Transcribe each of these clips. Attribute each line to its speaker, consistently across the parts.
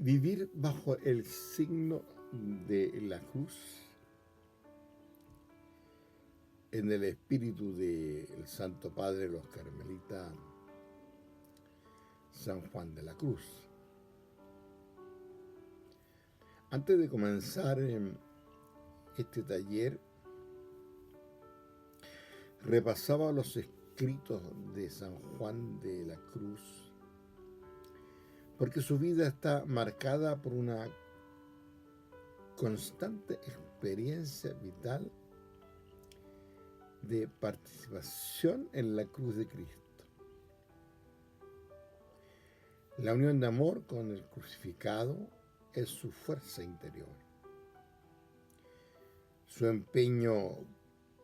Speaker 1: Vivir bajo el signo de la cruz, en el espíritu del Santo Padre de los Carmelitas, San Juan de la Cruz. Antes de comenzar este taller, repasaba los escritos de San Juan de la Cruz, porque su vida está marcada por una constante experiencia vital de participación en la cruz de Cristo. La unión de amor con el crucificado es su fuerza interior. Su empeño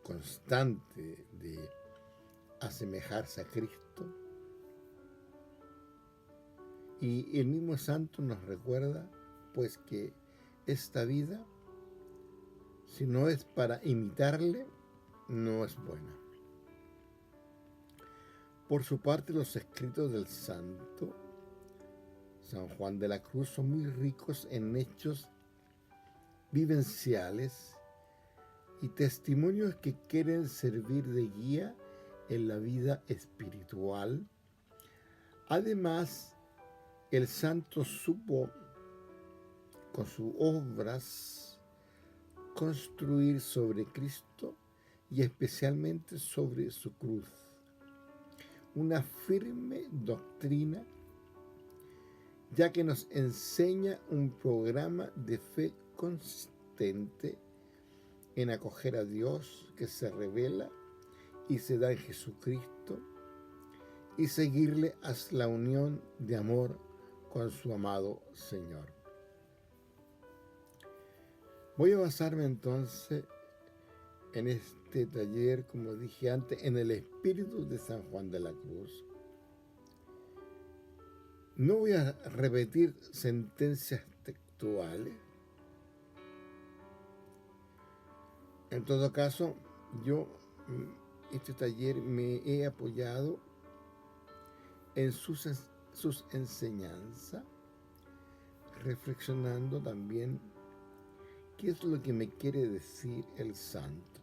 Speaker 1: constante de asemejarse a Cristo. Y el mismo santo nos recuerda, pues, que esta vida, si no es para imitarle, no es buena. Por su parte, los escritos del santo San Juan de la Cruz son muy ricos en hechos vivenciales y testimonios que quieren servir de guía en la vida espiritual. Además, el santo supo, con sus obras, construir sobre Cristo y especialmente sobre su cruz una firme doctrina, ya que nos enseña un programa de fe consistente en acoger a Dios que se revela y se da en Jesucristo y seguirle hasta la unión de amor con su amado Señor. Voy a basarme entonces en este taller, como dije antes, en el espíritu de San Juan de la Cruz. No voy a repetir sentencias textuales. En todo caso, yo este taller me he apoyado en sus enseñanzas, reflexionando también qué es lo que me quiere decir el santo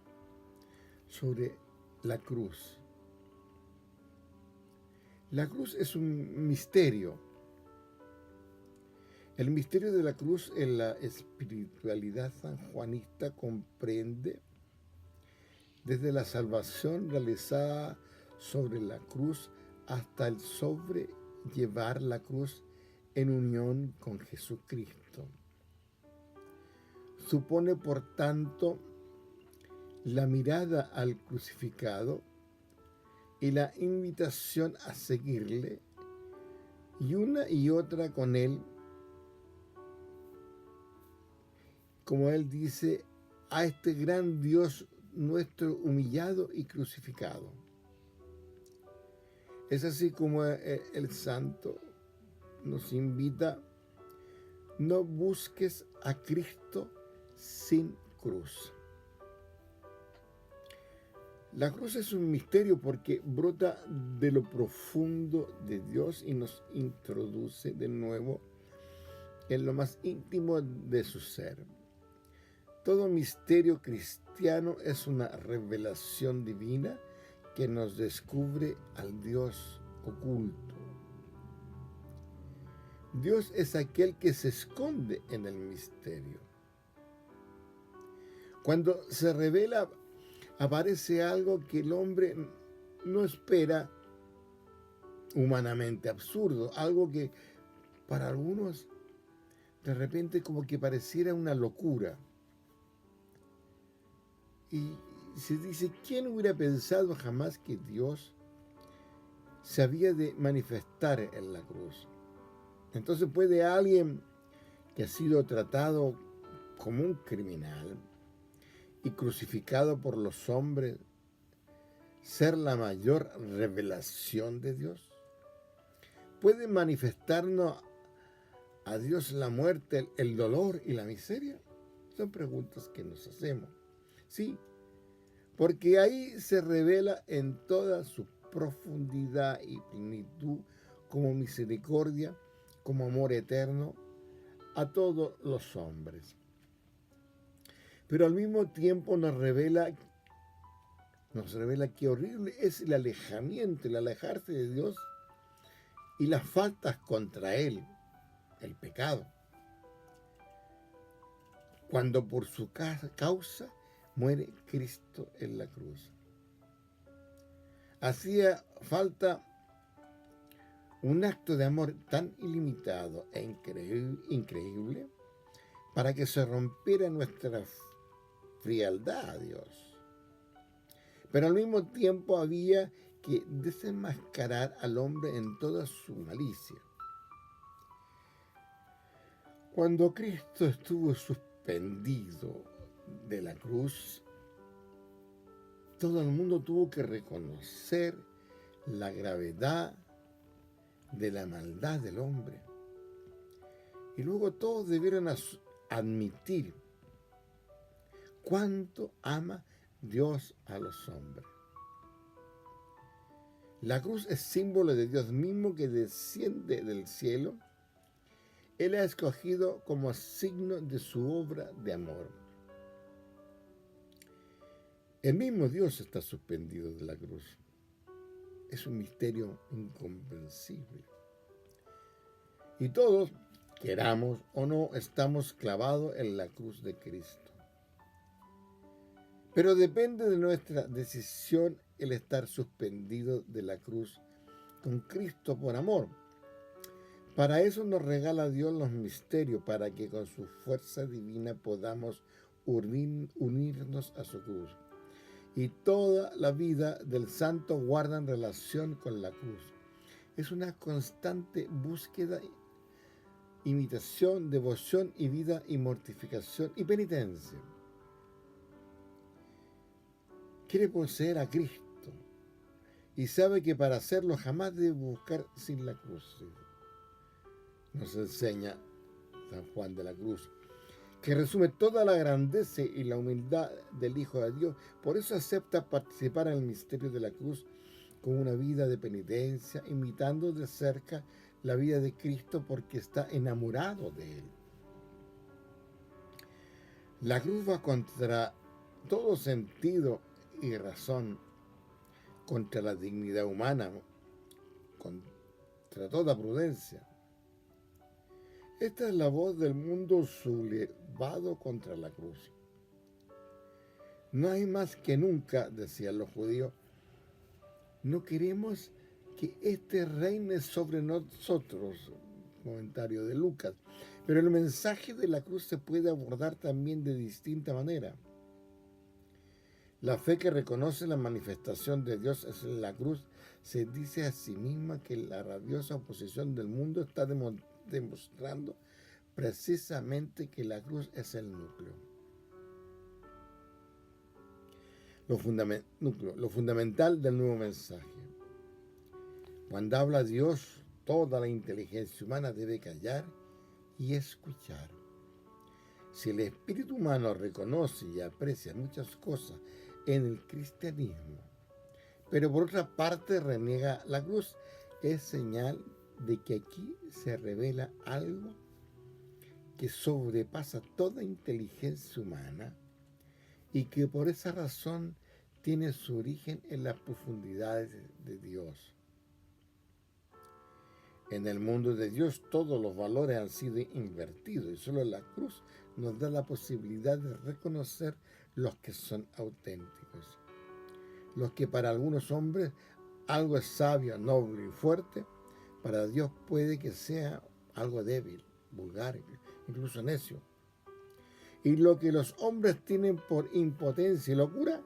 Speaker 1: sobre la cruz. La cruz es un misterio. El misterio de la cruz en la espiritualidad sanjuanista comprende desde la salvación realizada sobre la cruz hasta el sobrellevar la cruz en unión con Jesucristo. Supone, por tanto, la mirada al crucificado y la invitación a seguirle, y una y otra con él, como él dice, a este gran Dios nuestro humillado y crucificado. Es así como el santo nos invita: no busques a Cristo sin cruz. La cruz es un misterio porque brota de lo profundo de Dios y nos introduce de nuevo en lo más íntimo de su ser. Todo misterio cristiano es una revelación divina que nos descubre al Dios oculto. Dios es aquel que se esconde en el misterio. Cuando se revela, aparece algo que el hombre no espera, humanamente absurdo, algo que para algunos de repente como que pareciera una locura. Y se dice, ¿quién hubiera pensado jamás que Dios se había de manifestar en la cruz? Entonces, ¿puede alguien que ha sido tratado como un criminal y crucificado por los hombres ser la mayor revelación de Dios? ¿Puede manifestarnos a Dios la muerte, el dolor y la miseria? Son preguntas que nos hacemos. Sí, porque ahí se revela en toda su profundidad y plenitud como misericordia, como amor eterno, a todos los hombres. Pero al mismo tiempo nos revela qué horrible es el alejamiento, el alejarse de Dios y las faltas contra Él, el pecado. Cuando por su causa muere Cristo en la cruz. Hacía falta un acto de amor tan ilimitado e increíble para que se rompiera nuestra frialdad a Dios. Pero al mismo tiempo había que desenmascarar al hombre en toda su malicia. Cuando Cristo estuvo suspendido de la cruz, todo el mundo tuvo que reconocer la gravedad de la maldad del hombre. Y luego todos debieron admitir cuánto ama Dios a los hombres. La cruz es símbolo de Dios mismo que desciende del cielo. Él ha escogido como signo de su obra de amor. El mismo Dios está suspendido de la cruz. Es un misterio incomprensible. Y todos, queramos o no, estamos clavados en la cruz de Cristo. Pero depende de nuestra decisión el estar suspendido de la cruz con Cristo por amor. Para eso nos regala Dios los misterios, para que con su fuerza divina podamos unirnos a su cruz. Y toda la vida del santo guarda en relación con la cruz. Es una constante búsqueda, imitación, devoción y vida y mortificación y penitencia. Quiere poseer a Cristo y sabe que para hacerlo jamás debe buscar sin la cruz. Nos enseña San Juan de la Cruz, que resume toda la grandeza y la humildad del Hijo de Dios. Por eso acepta participar en el misterio de la cruz con una vida de penitencia, imitando de cerca la vida de Cristo porque está enamorado de Él. La cruz va contra todo sentido y razón, contra la dignidad humana, contra toda prudencia. Esta es la voz del mundo sublevado contra la cruz. No hay más que nunca, decían los judíos, no queremos que este reine sobre nosotros. Comentario de Lucas. Pero el mensaje de la cruz se puede abordar también de distinta manera. La fe que reconoce la manifestación de Dios en la cruz se dice a sí misma que la rabiosa oposición del mundo está demostrando precisamente que la cruz es el núcleo. Lo fundamental del nuevo mensaje. Cuando habla Dios, toda la inteligencia humana debe callar y escuchar. Si el espíritu humano reconoce y aprecia muchas cosas en el cristianismo, pero por otra parte reniega la cruz, es señal de que aquí se revela algo que sobrepasa toda inteligencia humana y que por esa razón tiene su origen en las profundidades de Dios. En el mundo de Dios todos los valores han sido invertidos y solo la cruz nos da la posibilidad de reconocer los que son auténticos. Los que para algunos hombres algo es sabio, noble y fuerte, para Dios puede que sea algo débil, vulgar, incluso necio. Y lo que los hombres tienen por impotencia y locura,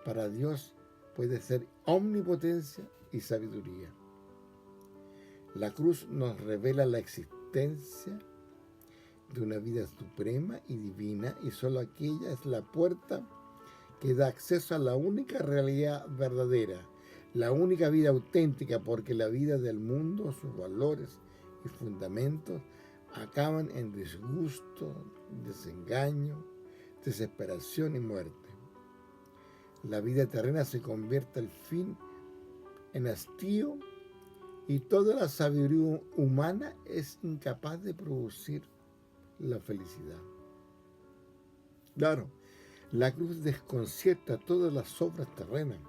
Speaker 1: para Dios puede ser omnipotencia y sabiduría. La cruz nos revela la existencia de una vida suprema y divina, y solo aquella es la puerta que da acceso a la única realidad verdadera, la única vida auténtica, porque la vida del mundo, sus valores y fundamentos acaban en disgusto, desengaño, desesperación y muerte. La vida terrena se convierte al fin en hastío y toda la sabiduría humana es incapaz de producir la felicidad. Claro, la cruz desconcierta todas las obras terrenas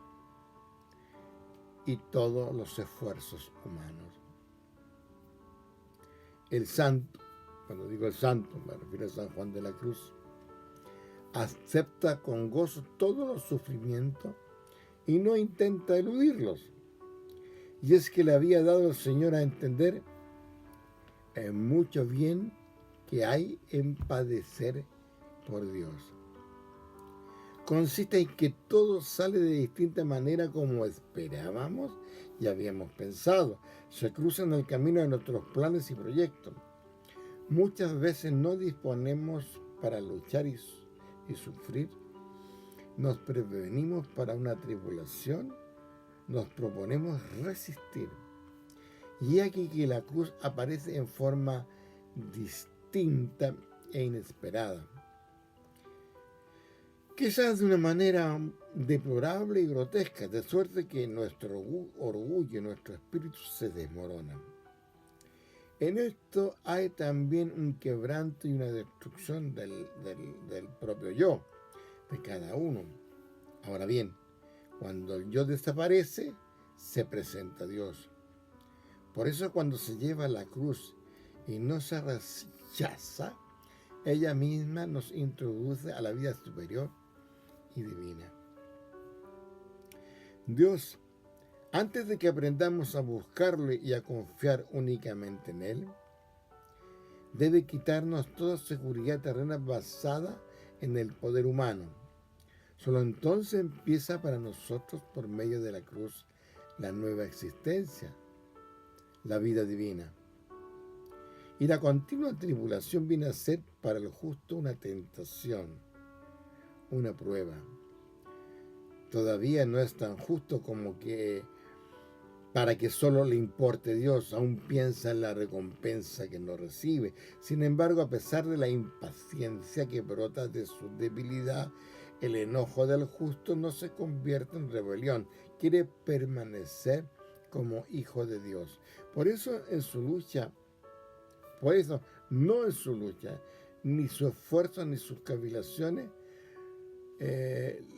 Speaker 1: y todos los esfuerzos humanos. El santo, cuando digo el santo, me refiero a San Juan de la Cruz, acepta con gozo todos los sufrimientos y no intenta eludirlos. Y es que le había dado el Señor a entender mucho bien que hay en padecer por Dios. Consiste en que todo sale de distinta manera como esperábamos y habíamos pensado. Se cruzan el camino de nuestros planes y proyectos. Muchas veces no disponemos para luchar y sufrir. Nos prevenimos para una tribulación. Nos proponemos resistir. Y aquí que la cruz aparece en forma distinta e inesperada. Quizás de una manera deplorable y grotesca, de suerte que nuestro orgullo y nuestro espíritu se desmoronan. En esto hay también un quebranto y una destrucción del propio yo, de cada uno. Ahora bien, cuando el yo desaparece, se presenta Dios. Por eso cuando se lleva la cruz y no se rechaza, ella misma nos introduce a la vida superior y divina. Dios, antes de que aprendamos a buscarle y a confiar únicamente en Él, debe quitarnos toda seguridad terrena basada en el poder humano. Solo entonces empieza para nosotros, por medio de la cruz, la nueva existencia, la vida divina. Y la continua tribulación viene a ser para el justo una tentación, una prueba. Todavía no es tan justo como que para que solo le importe Dios, aún piensa en la recompensa que no recibe. Sin embargo, a pesar de la impaciencia que brota de su debilidad, el enojo del justo no se convierte en rebelión, quiere permanecer como hijo de Dios. Por eso no en su lucha, ni su esfuerzo, ni sus cavilaciones,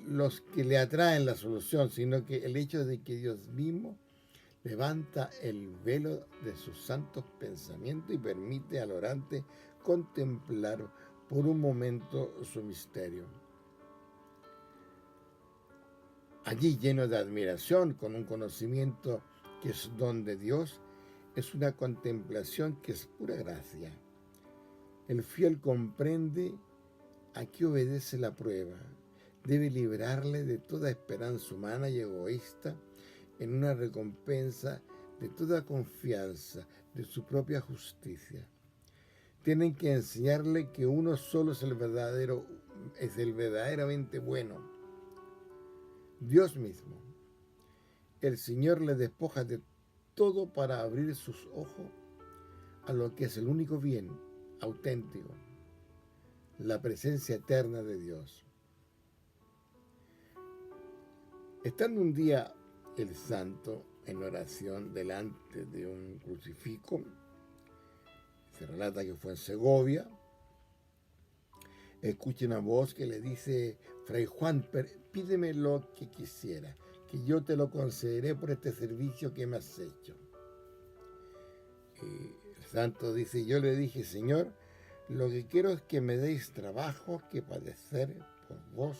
Speaker 1: los que le atraen la solución, sino que el hecho de que Dios mismo levanta el velo de sus santos pensamientos y permite al orante contemplar por un momento su misterio. Allí, lleno de admiración, con un conocimiento que es don de Dios, es una contemplación que es pura gracia. El fiel comprende a qué obedece la prueba. Debe librarle de toda esperanza humana y egoísta en una recompensa de toda confianza, de su propia justicia. Tienen que enseñarle que uno solo es el verdaderamente bueno, Dios mismo. El Señor le despoja de todo para abrir sus ojos a lo que es el único bien auténtico, la presencia eterna de Dios. Estando un día el santo en oración delante de un crucifijo, se relata que fue en Segovia, escucha una voz que le dice: Fray Juan, pídeme lo que quisiera, que yo te lo concederé por este servicio que me has hecho. Y el santo dice: yo le dije: Señor, lo que quiero es que me deis trabajo que padecer por vos,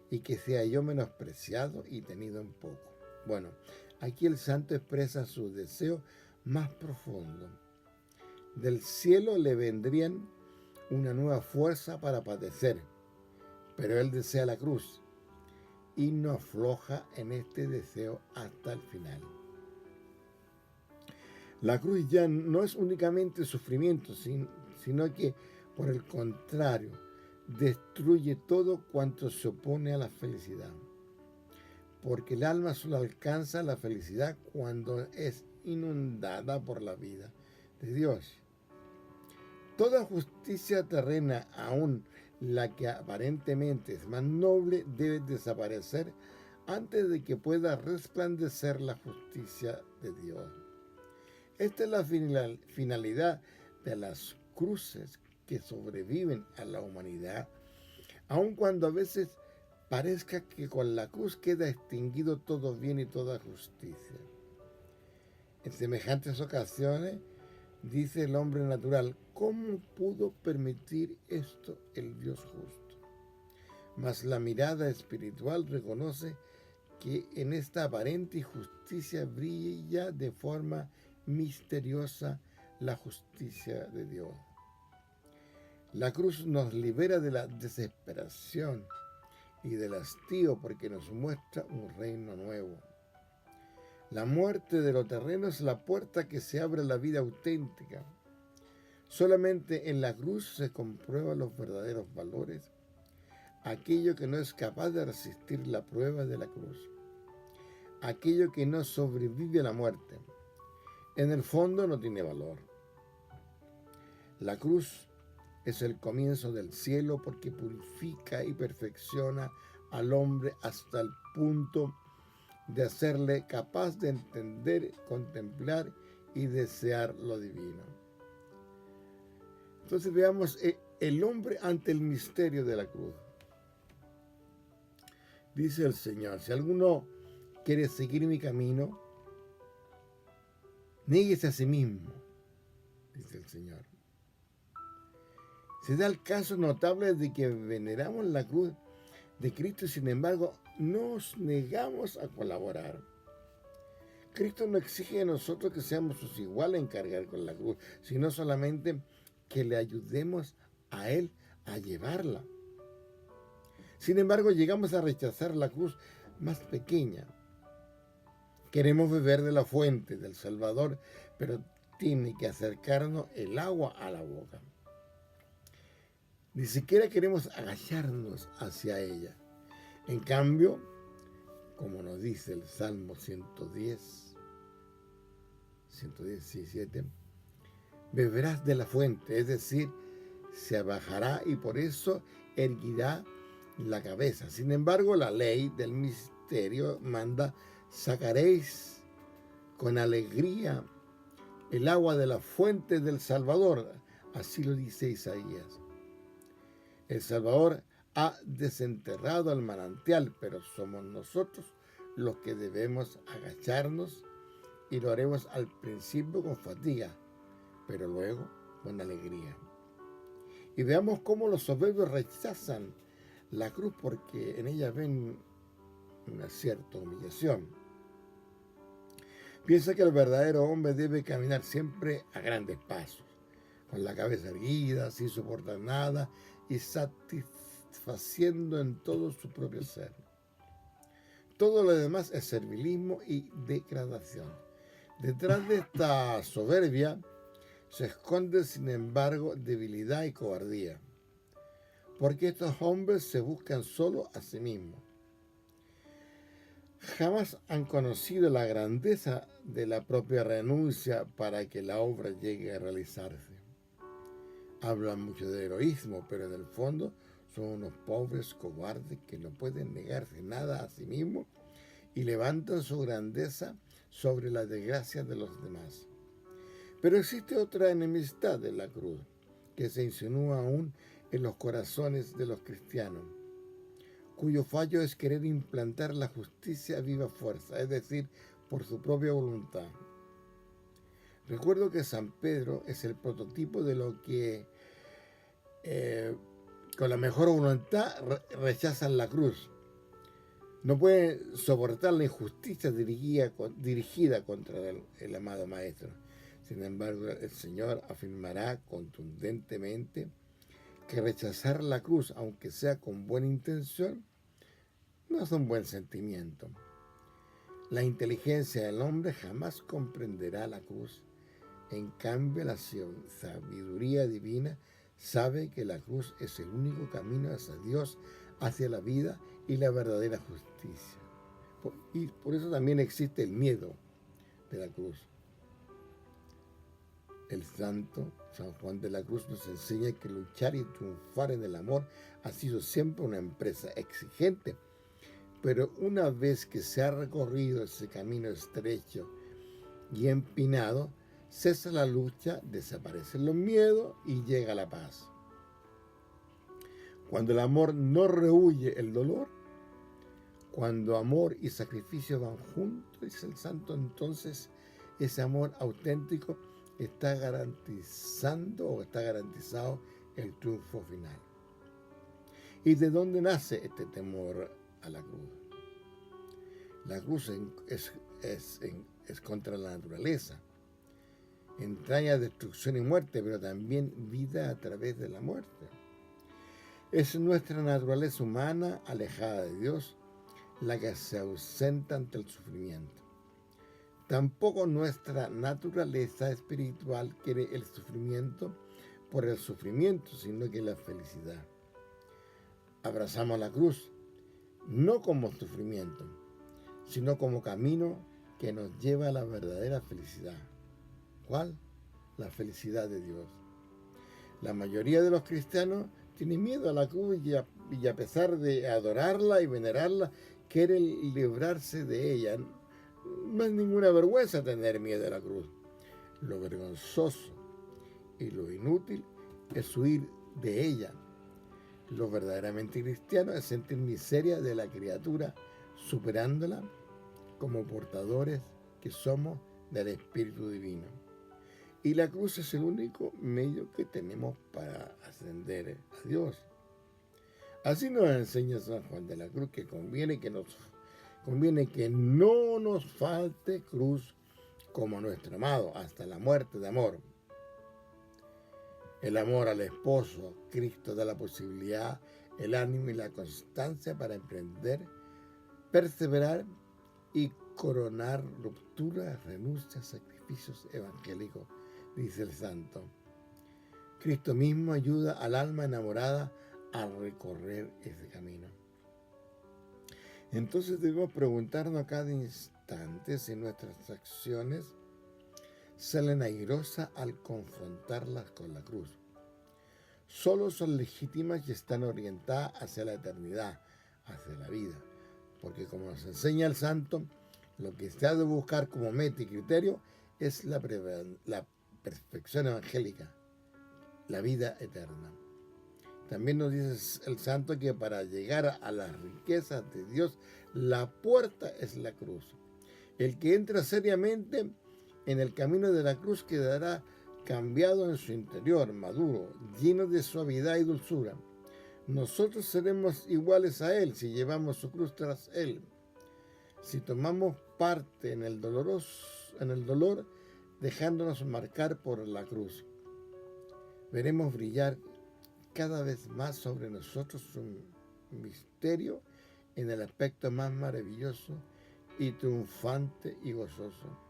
Speaker 1: y que sea yo menospreciado y tenido en poco. Bueno, aquí el santo expresa su deseo más profundo. Del cielo le vendrían una nueva fuerza para padecer, pero él desea la cruz y no afloja en este deseo hasta el final. La cruz ya no es únicamente sufrimiento, sino que, por el contrario, destruye todo cuanto se opone a la felicidad. Porque el alma solo alcanza la felicidad cuando es inundada por la vida de Dios. Toda justicia terrena, aun la que aparentemente es más noble, debe desaparecer antes de que pueda resplandecer la justicia de Dios. Esta es la finalidad de las cruces que sobreviven a la humanidad, aun cuando a veces parezca que con la cruz queda extinguido todo bien y toda justicia. En semejantes ocasiones, dice el hombre natural, ¿cómo pudo permitir esto el Dios justo? Mas la mirada espiritual reconoce que en esta aparente injusticia brilla de forma misteriosa la justicia de Dios. La cruz nos libera de la desesperación y del hastío porque nos muestra un reino nuevo. La muerte de lo terreno es la puerta que se abre a la vida auténtica. Solamente en la cruz se comprueban los verdaderos valores, aquello que no es capaz de resistir la prueba de la cruz, aquello que no sobrevive a la muerte. En el fondo no tiene valor. La cruz es el comienzo del cielo porque purifica y perfecciona al hombre hasta el punto de hacerle capaz de entender, contemplar y desear lo divino. Entonces veamos el hombre ante el misterio de la cruz. Dice el Señor, si alguno quiere seguir mi camino, niéguese a sí mismo, dice el Señor. Se da el caso notable de que veneramos la cruz de Cristo y sin embargo nos negamos a colaborar. Cristo no exige de nosotros que seamos sus iguales en cargar con la cruz, sino solamente que le ayudemos a Él a llevarla. Sin embargo, llegamos a rechazar la cruz más pequeña. Queremos beber de la fuente del Salvador, pero tiene que acercarnos el agua a la boca. Ni siquiera queremos agacharnos hacia ella. En cambio, como nos dice el Salmo 117, beberás de la fuente, es decir, se bajará y por eso erguirá la cabeza. Sin embargo, la ley del misterio manda, sacaréis con alegría el agua de la fuente del Salvador. Así lo dice Isaías. El Salvador ha desenterrado el manantial, pero somos nosotros los que debemos agacharnos y lo haremos al principio con fatiga, pero luego con alegría. Y veamos cómo los soberbios rechazan la cruz porque en ella ven una cierta humillación. Piensa que el verdadero hombre debe caminar siempre a grandes pasos, con la cabeza erguida, sin soportar nada y satisfaciendo en todo su propio ser. Todo lo demás es servilismo y degradación. Detrás de esta soberbia se esconde, sin embargo, debilidad y cobardía, porque estos hombres se buscan solo a sí mismos. Jamás han conocido la grandeza de la propia renuncia para que la obra llegue a realizarse. Hablan mucho de heroísmo, pero en el fondo son unos pobres cobardes que no pueden negarse nada a sí mismos y levantan su grandeza sobre la desgracia de los demás. Pero existe otra enemistad de la cruz que se insinúa aún en los corazones de los cristianos, cuyo fallo es querer implantar la justicia a viva fuerza, es decir, por su propia voluntad. Recuerdo que San Pedro es el prototipo de lo que con la mejor voluntad rechazan la cruz. No pueden soportar la injusticia dirigida contra el amado Maestro. Sin embargo, el Señor afirmará contundentemente que rechazar la cruz, aunque sea con buena intención, no es un buen sentimiento. La inteligencia del hombre jamás comprenderá la cruz. En cambio, la sabiduría divina sabe que la cruz es el único camino hacia Dios, hacia la vida y la verdadera justicia. Y por eso también existe el miedo de la cruz. El santo San Juan de la Cruz nos enseña que luchar y triunfar en el amor ha sido siempre una empresa exigente, pero una vez que se ha recorrido ese camino estrecho y empinado, cesa la lucha, desaparecen los miedos y llega la paz. Cuando el amor no rehúye el dolor, cuando amor y sacrificio van juntos, dice el santo, entonces ese amor auténtico está garantizando o está garantizado el triunfo final. ¿Y de dónde nace este temor a la cruz? La cruz es contra la naturaleza. Entraña destrucción y muerte, pero también vida a través de la muerte. Es nuestra naturaleza humana, alejada de Dios, la que se ausenta ante el sufrimiento. Tampoco nuestra naturaleza espiritual quiere el sufrimiento por el sufrimiento, sino que la felicidad. Abrazamos la cruz, no como sufrimiento, sino como camino que nos lleva a la verdadera felicidad. ¿Cuál? La felicidad de Dios. La mayoría de los cristianos tienen miedo a la cruz y a pesar de adorarla y venerarla, quieren librarse de ella. No es ninguna vergüenza tener miedo a la cruz. Lo vergonzoso y lo inútil es huir de ella. Lo verdaderamente cristiano es sentir miseria de la criatura, superándola como portadores que somos del Espíritu Divino. Y la cruz es el único medio que tenemos para ascender a Dios. Así nos enseña San Juan de la Cruz que conviene que no nos falte cruz como nuestro amado hasta la muerte de amor. El amor al esposo, Cristo da la posibilidad, el ánimo y la constancia para emprender, perseverar y coronar rupturas, renuncias, sacrificios evangélicos, dice el santo. Cristo mismo ayuda al alma enamorada a recorrer ese camino. Entonces debemos preguntarnos a cada instante si nuestras acciones salen airosas al confrontarlas con la cruz. Solo son legítimas y están orientadas hacia la eternidad, hacia la vida. Porque como nos enseña el santo, lo que se ha de buscar como meta y criterio es la perfección evangélica, la vida eterna. También nos dice el santo que para llegar a las riquezas de Dios, la puerta es la cruz. El que entra seriamente en el camino de la cruz quedará cambiado en su interior, maduro, lleno de suavidad y dulzura. Nosotros seremos iguales a Él si llevamos su cruz tras Él. Si tomamos parte en el dolor, dejándonos marcar por la cruz, veremos brillar cada vez más sobre nosotros un misterio en el aspecto más maravilloso y triunfante y gozoso.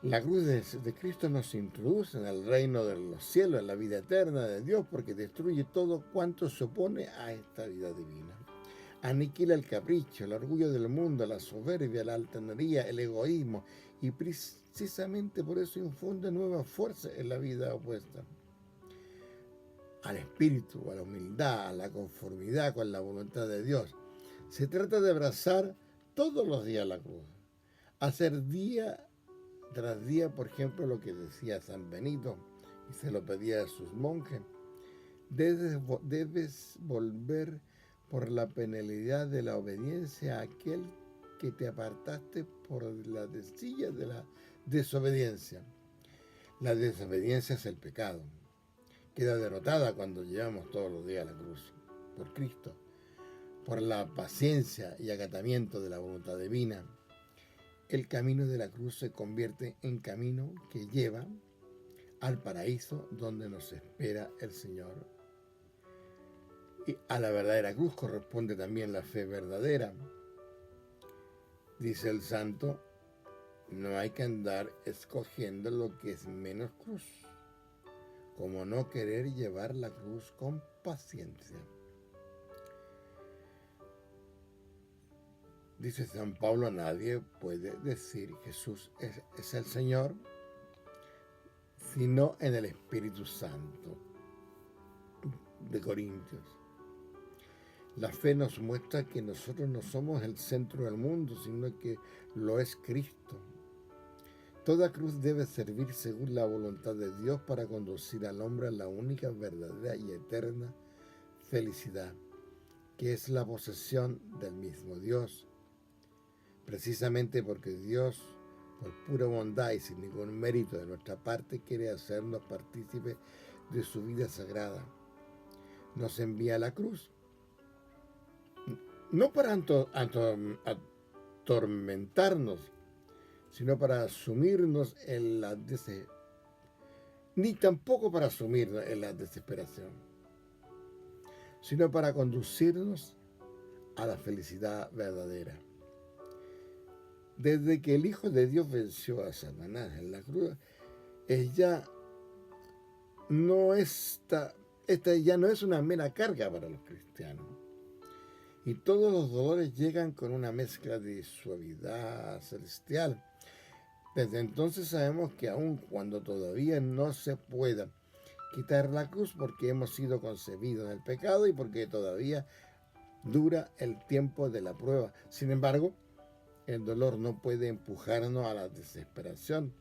Speaker 1: La cruz de Cristo nos introduce en el reino de los cielos, en la vida eterna de Dios, porque destruye todo cuanto se opone a esta vida divina. Aniquila el capricho, el orgullo del mundo, la soberbia, la altanería, el egoísmo, y precisamente por eso infunde nueva fuerza en la vida opuesta. Al espíritu, a la humildad, a la conformidad con la voluntad de Dios. Se trata de abrazar todos los días la cruz, hacer día tras día, por ejemplo, lo que decía San Benito, y se lo pedía a sus monjes: debes volver por la penalidad de la obediencia a aquel que te apartaste por la silla de la desobediencia. La desobediencia es el pecado. Queda derrotada cuando llevamos todos los días la cruz por Cristo, por la paciencia y acatamiento de la voluntad divina. El camino de la cruz se convierte en camino que lleva al paraíso donde nos espera el Señor. Y a la verdadera cruz corresponde también la fe verdadera. Dice el santo, no hay que andar escogiendo lo que es menos cruz, como no querer llevar la cruz con paciencia. Dice San Pablo, nadie puede decir Jesús es el Señor, sino en el Espíritu Santo. De Corintios. La fe nos muestra que nosotros no somos el centro del mundo, sino que lo es Cristo. Toda cruz debe servir según la voluntad de Dios para conducir al hombre a la única, verdadera y eterna felicidad, que es la posesión del mismo Dios. Precisamente porque Dios, por pura bondad y sin ningún mérito de nuestra parte, quiere hacernos partícipes de su vida sagrada, nos envía a la cruz, no para atormentarnos, sino para sumirnos en la ni tampoco para sumirnos en la desesperación, sino para conducirnos a la felicidad verdadera. Desde que el Hijo de Dios venció a Satanás en la cruz, esta ya no es una mera carga para los cristianos. Y todos los dolores llegan con una mezcla de suavidad celestial. Desde entonces sabemos que aun cuando todavía no se pueda quitar la cruz, porque hemos sido concebidos en el pecado y porque todavía dura el tiempo de la prueba. Sin embargo, el dolor no puede empujarnos a la desesperación,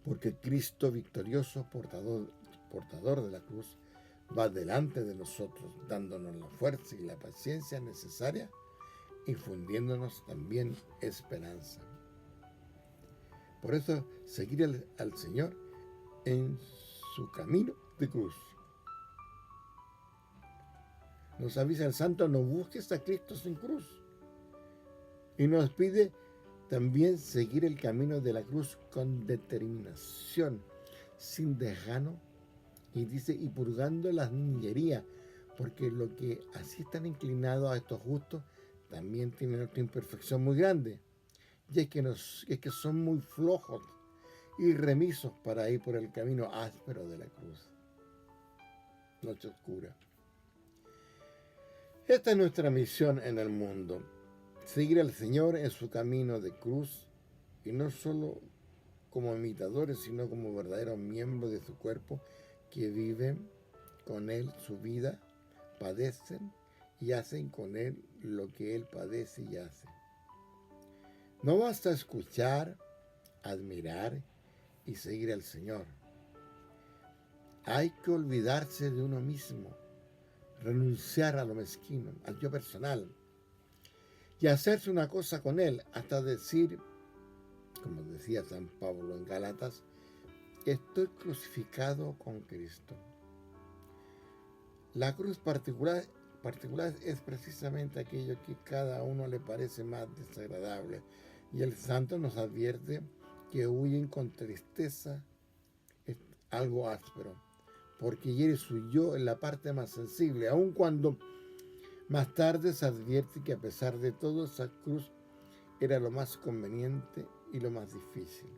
Speaker 1: porque Cristo victorioso, portador de la cruz, va delante de nosotros, dándonos la fuerza y la paciencia necesaria, infundiéndonos también esperanza. Por eso, seguir al Señor en su camino de cruz. Nos avisa el santo: no busques a Cristo sin cruz. Y nos pide también seguir el camino de la cruz con determinación, sin desgano, y dice, y purgando las niñerías, porque lo que así están inclinados a estos gustos también tienen otra imperfección muy grande, y es que son muy flojos y remisos para ir por el camino áspero de la cruz, noche oscura. Esta es nuestra misión en el mundo: seguir al Señor en su camino de cruz, y no solo como imitadores, sino como verdaderos miembros de su cuerpo que viven con Él su vida, padecen y hacen con Él lo que Él padece y hace. No basta escuchar, admirar y seguir al Señor. Hay que olvidarse de uno mismo, renunciar a lo mezquino, al yo personal, y hacerse una cosa con Él, hasta decir, como decía San Pablo en Gálatas, estoy crucificado con Cristo. La cruz particular es precisamente aquello que a cada uno le parece más desagradable, y el santo nos advierte que huyen con tristeza algo áspero, porque hiere su yo en la parte más sensible, aun cuando más tarde se advierte que a pesar de todo esa cruz era lo más conveniente y lo más difícil.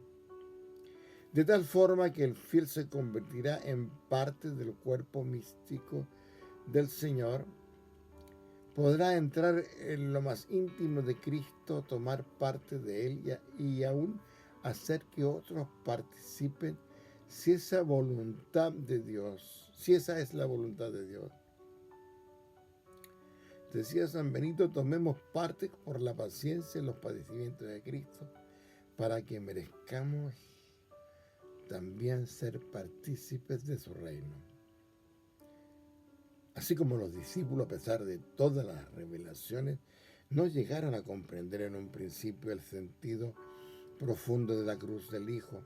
Speaker 1: De tal forma que el fiel se convertirá en parte del cuerpo místico del Señor, podrá entrar en lo más íntimo de Cristo, tomar parte de Él y aún hacer que otros participen si esa es la voluntad de Dios. Decía San Benito, tomemos parte por la paciencia en los padecimientos de Cristo, para que merezcamos también ser partícipes de su reino. Así como los discípulos, a pesar de todas las revelaciones, no llegaron a comprender en un principio el sentido profundo de la cruz del Hijo.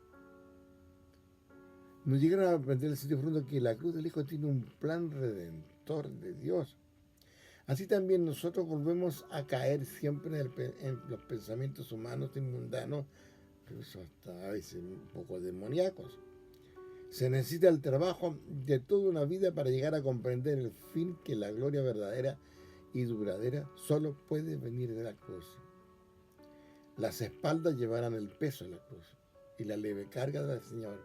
Speaker 1: No llegaron a aprender el sentido profundo que la cruz del Hijo tiene un plan redentor de Dios. Así también nosotros volvemos a caer siempre en los pensamientos humanos y mundanos, incluso hasta a veces un poco demoníacos. Se necesita el trabajo de toda una vida para llegar a comprender el fin, que la gloria verdadera y duradera solo puede venir de la cruz. Las espaldas llevarán el peso de la cruz y la leve carga del Señor.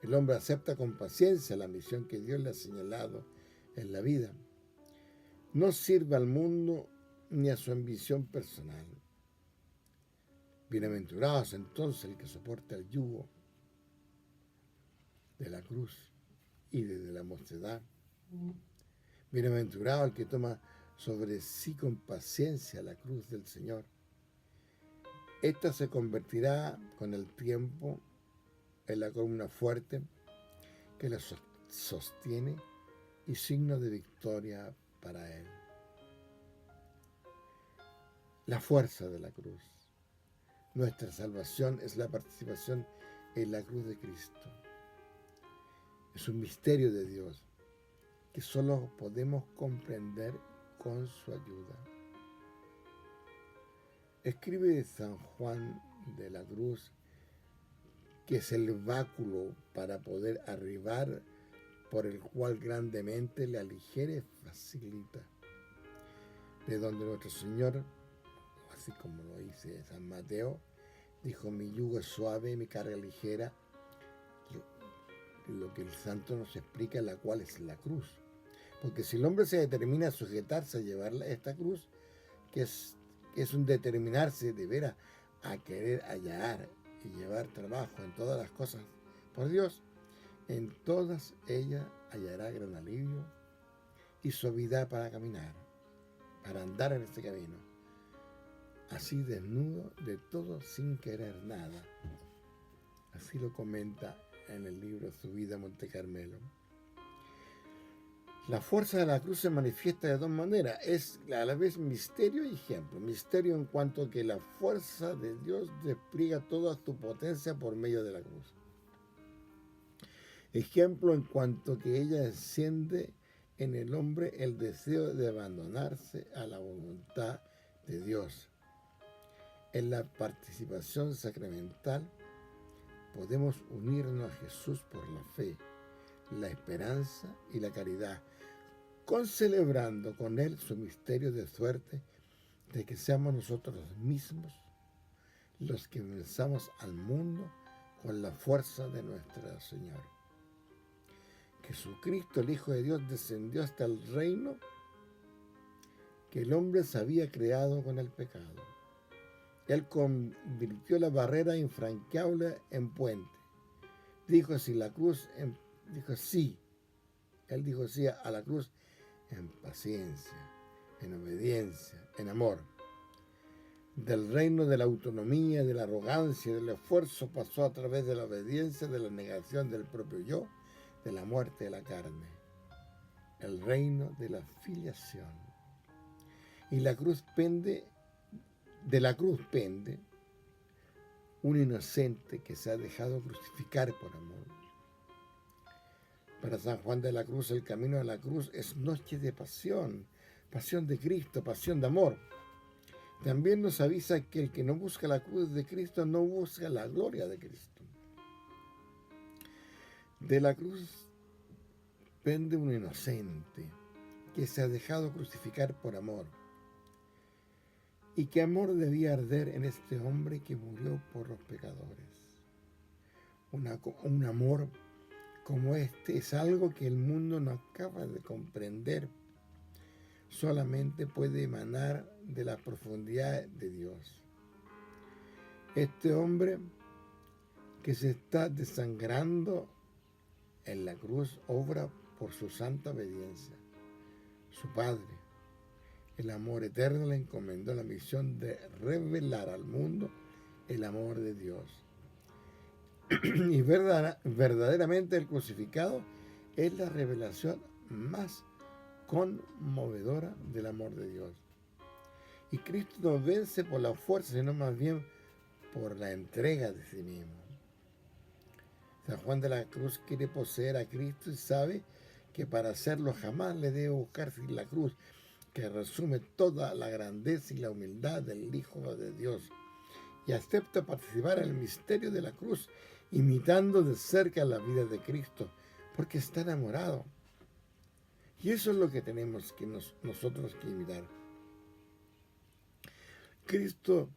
Speaker 1: El hombre acepta con paciencia la misión que Dios le ha señalado en la vida. No sirve al mundo ni a su ambición personal. Bienaventurados entonces el que soporta el yugo de la cruz y desde la mocedad. Bienaventurado el que toma sobre sí con paciencia la cruz del Señor. Esta se convertirá con el tiempo en la columna fuerte que la sostiene y signo de victoria para él. La fuerza de la cruz. Nuestra salvación es la participación en la cruz de Cristo. Es un misterio de Dios que solo podemos comprender con su ayuda. Escribe San Juan de la Cruz que es el báculo para poder arribar, por el cual grandemente le aligera y facilita. De donde nuestro Señor, así como lo dice San Mateo, dijo: mi yugo es suave, mi carga ligera. Lo que el santo nos explica, la cual es la cruz. Porque si el hombre se determina a sujetarse a llevar esta cruz, que es un determinarse de veras a querer hallar y llevar trabajo en todas las cosas por Dios, en todas ellas hallará gran alivio y suavidad para caminar, para andar en este camino, así desnudo de todo sin querer nada. Así lo comenta en el libro Subida a Monte Carmelo. La fuerza de la cruz se manifiesta de dos maneras. Es a la vez misterio y ejemplo. Misterio en cuanto que la fuerza de Dios despliega toda su potencia por medio de la cruz. Ejemplo en cuanto que ella enciende en el hombre el deseo de abandonarse a la voluntad de Dios. En la participación sacramental podemos unirnos a Jesús por la fe, la esperanza y la caridad, concelebrando con Él su misterio de suerte de que seamos nosotros mismos los que venzamos al mundo con la fuerza de nuestro Señor. Jesucristo, el Hijo de Dios, descendió hasta el reino que el hombre se había creado con el pecado. Él convirtió la barrera infranqueable en puente. Dijo sí a la cruz en paciencia, en obediencia, en amor. Del reino de la autonomía, de la arrogancia, del esfuerzo, pasó a través de la obediencia, de la negación del propio yo, de la muerte de la carne. El reino de la filiación. Y de la cruz pende un inocente que se ha dejado crucificar por amor. Para San Juan de la Cruz, el camino de la cruz es noche de pasión, pasión de Cristo, pasión de amor. También nos avisa que el que no busca la cruz de Cristo no busca la gloria de Cristo. De la cruz pende un inocente que se ha dejado crucificar por amor. Y qué amor debía arder en este hombre que murió por los pecadores. Un amor como este es algo que el mundo no acaba de comprender. Solamente puede emanar de la profundidad de Dios. Este hombre que se está desangrando en la cruz obra por su santa obediencia. Su Padre, el amor eterno, le encomendó la misión de revelar al mundo el amor de Dios. Y verdaderamente el crucificado es la revelación más conmovedora del amor de Dios. Y Cristo no vence por la fuerza, sino más bien por la entrega de sí mismo. San Juan de la Cruz quiere poseer a Cristo y sabe que para hacerlo jamás le debe buscar sin la cruz, que resume toda la grandeza y la humildad del Hijo de Dios, y acepta participar en el misterio de la cruz, imitando de cerca la vida de Cristo, porque está enamorado. Y eso es lo que tenemos que nosotros que imitar. Cristo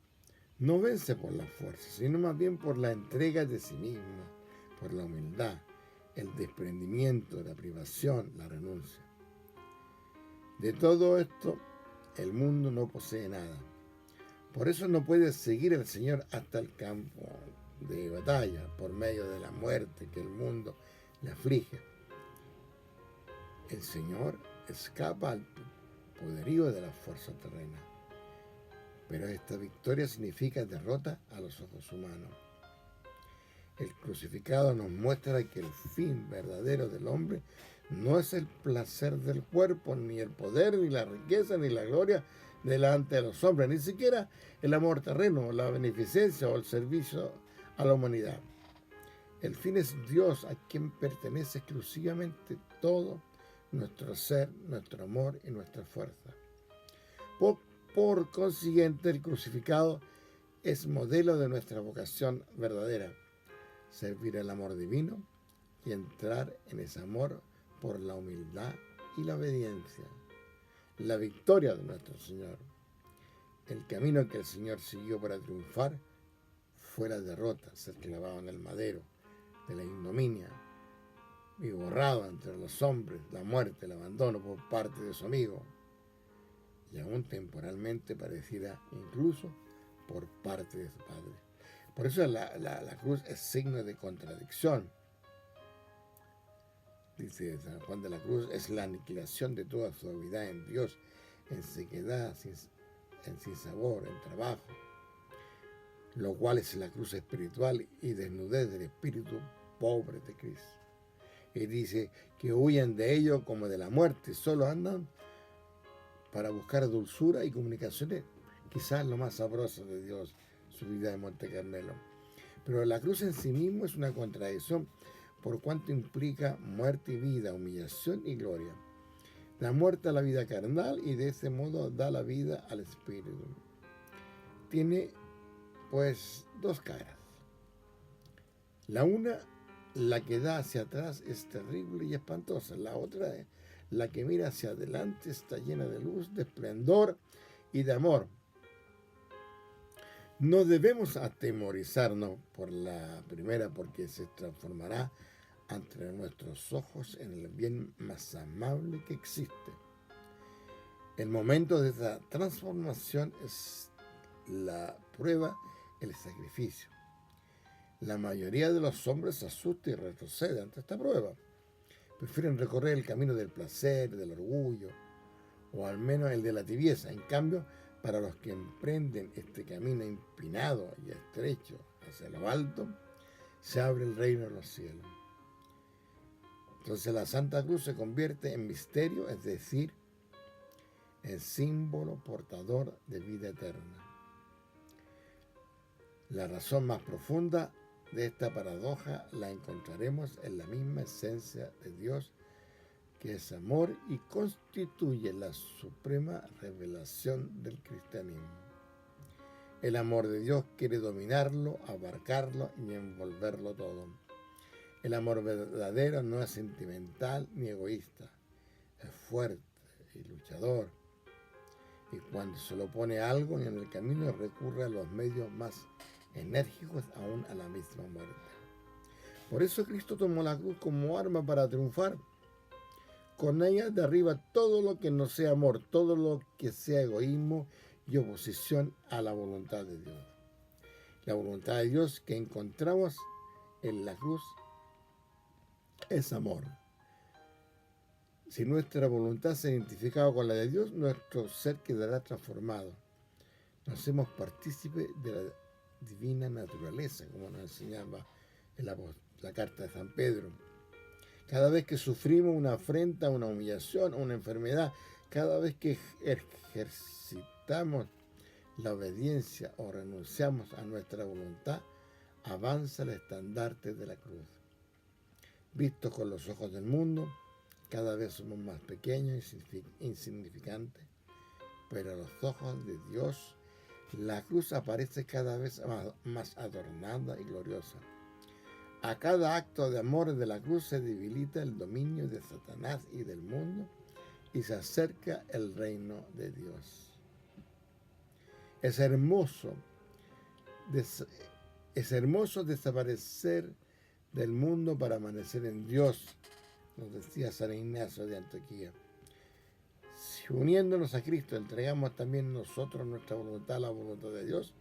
Speaker 1: no vence por la fuerza, sino más bien por la entrega de sí mismo, por la humildad, el desprendimiento, la privación, la renuncia. De todo esto, el mundo no posee nada. Por eso no puede seguir al Señor hasta el campo de batalla, por medio de la muerte que el mundo le aflige. El Señor escapa al poderío de la fuerza terrena, Pero esta victoria significa derrota a los ojos humanos. El crucificado nos muestra que el fin verdadero del hombre no es el placer del cuerpo, ni el poder, ni la riqueza, ni la gloria delante de los hombres, ni siquiera el amor terreno, la beneficencia o el servicio a la humanidad. El fin es Dios, a quien pertenece exclusivamente todo nuestro ser, nuestro amor y nuestra fuerza. Por consiguiente, el crucificado es modelo de nuestra vocación verdadera: servir el amor divino y entrar en ese amor por la humildad y la obediencia. La victoria de nuestro Señor. El camino que el Señor siguió para triunfar fue la derrota, ser clavado en el madero, de la ignominia, y borrado entre los hombres, la muerte, el abandono por parte de su amigo, y aún temporalmente parecida incluso por parte de su padre. Por eso la cruz es signo de contradicción. Dice San Juan de la Cruz, es la aniquilación de toda suavidad en Dios, en sequedad, en sinsabor, en trabajo, lo cual es la cruz espiritual y desnudez del espíritu pobre de Cristo. Y dice que huyen de ello como de la muerte, solo andan para buscar dulzura y comunicaciones, quizás lo más sabroso de Dios, su vida de Monte Carmelo. Pero la cruz en sí mismo es una contradicción, por cuanto implica muerte y vida, humillación y gloria. Da muerte a la vida carnal y de ese modo da la vida al espíritu. Tiene pues dos caras. La una, la que da hacia atrás, es terrible y espantosa. La otra, la que mira hacia adelante, está llena de luz, de esplendor y de amor. No debemos atemorizarnos por la primera, porque se transformará ante nuestros ojos en el bien más amable que existe. El momento de esa transformación es la prueba, el sacrificio. La mayoría de los hombres se asusta y retrocede ante esta prueba. Prefieren recorrer el camino del placer, del orgullo, o al menos el de la tibieza. En cambio, para los que emprenden este camino empinado y estrecho hacia lo alto, se abre el reino de los cielos. Entonces la Santa Cruz se convierte en misterio, es decir, en símbolo portador de vida eterna. La razón más profunda de esta paradoja la encontraremos en la misma esencia de Dios, que es amor y constituye la suprema revelación del cristianismo. El amor de Dios quiere dominarlo, abarcarlo y envolverlo todo. El amor verdadero no es sentimental ni egoísta, es fuerte y luchador. Y cuando se lo pone algo en el camino, recurre a los medios más enérgicos, aún a la misma muerte. Por eso Cristo tomó la cruz como arma para triunfar. Con ella derriba todo lo que no sea amor, todo lo que sea egoísmo y oposición a la voluntad de Dios. La voluntad de Dios que encontramos en la cruz es amor. Si nuestra voluntad se identifica con la de Dios, nuestro ser quedará transformado. Nos hacemos partícipes de la divina naturaleza, como nos enseñaba en la carta de San Pedro. Cada vez que sufrimos una afrenta, una humillación, una enfermedad, cada vez que ejercitamos la obediencia o renunciamos a nuestra voluntad, avanza el estandarte de la cruz. Vistos con los ojos del mundo, cada vez somos más pequeños e insignificantes, pero a los ojos de Dios, la cruz aparece cada vez más adornada y gloriosa. A cada acto de amor de la cruz se debilita el dominio de Satanás y del mundo y se acerca el reino de Dios. Es hermoso desaparecer del mundo para amanecer en Dios, nos decía San Ignacio de Antioquía. Si uniéndonos a Cristo entregamos también nosotros nuestra voluntad a la voluntad de Dios,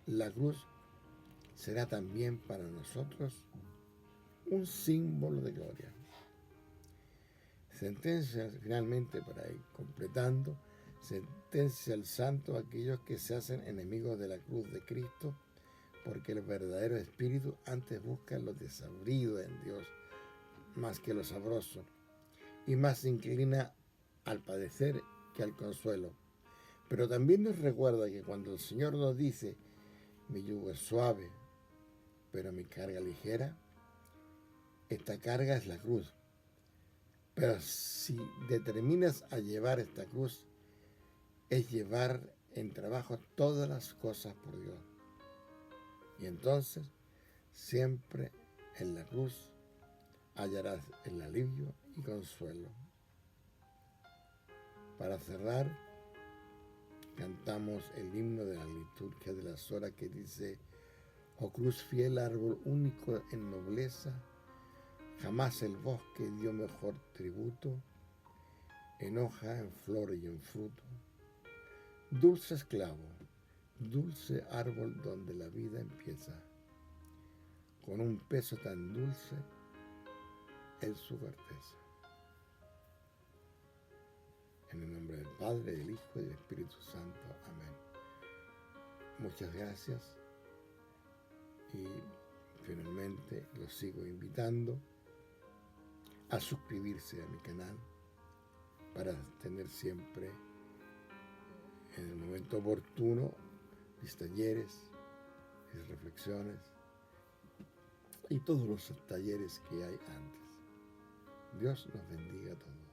Speaker 1: la cruz será también para nosotros un símbolo de gloria. Sentencia finalmente, para ir completando, Sentencia al santo a aquellos que se hacen enemigos de la cruz de Cristo, porque el verdadero espíritu antes busca lo desabrido en Dios más que lo sabroso, y más se inclina al padecer que al consuelo. Pero también nos recuerda que cuando el Señor nos dice, mi yugo es suave, pero mi carga ligera, esta carga es la cruz. Pero si determinas a llevar esta cruz, es llevar en trabajo todas las cosas por Dios. Y entonces, siempre en la cruz hallarás el alivio y consuelo. Para cerrar, cantamos el himno de la liturgia de las horas que dice: oh cruz fiel, árbol único en nobleza, jamás el bosque dio mejor tributo, en hoja, en flor y en fruto. Dulce esclavo, dulce árbol donde la vida empieza, con un peso tan dulce en su corteza. En el nombre del Padre, del Hijo y del Espíritu Santo. Amén. Muchas gracias y finalmente los sigo invitando a suscribirse a mi canal para tener siempre en el momento oportuno mis talleres, mis reflexiones y todos los talleres que hay antes. Dios nos bendiga a todos.